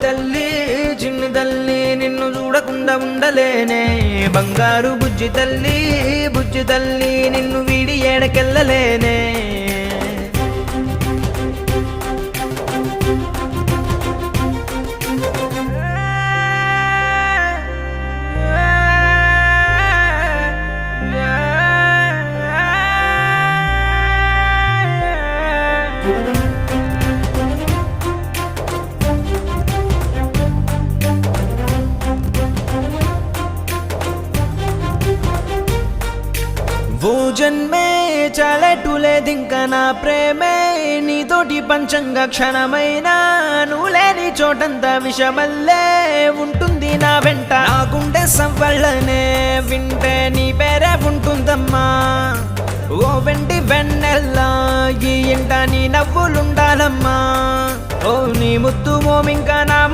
తల్లి చిన్ని తల్లి నిన్ను చూడకుండా ఉండలేనే బంగారు బుజ్జి తల్లి నిన్ను వీడి ఏడకెళ్ళలేనే ఓ జన్మే చాలెట్టులేదింక నా ప్రేమే నీతోటి పంచంగా క్షణమైనా నువ్వు లేని చోటంతా విషమల్లే ఉంటుంది నా వెంట నా గుండె సవ్వళ్ళనే వింటే నీ పేరే ఉంటుందమ్మా ఓ వెంటి వెన్నెల్లా ఈ ఇంట నీ నవ్వులుండాలమ్మా ఓ నీ ముద్దు మోమింకా నా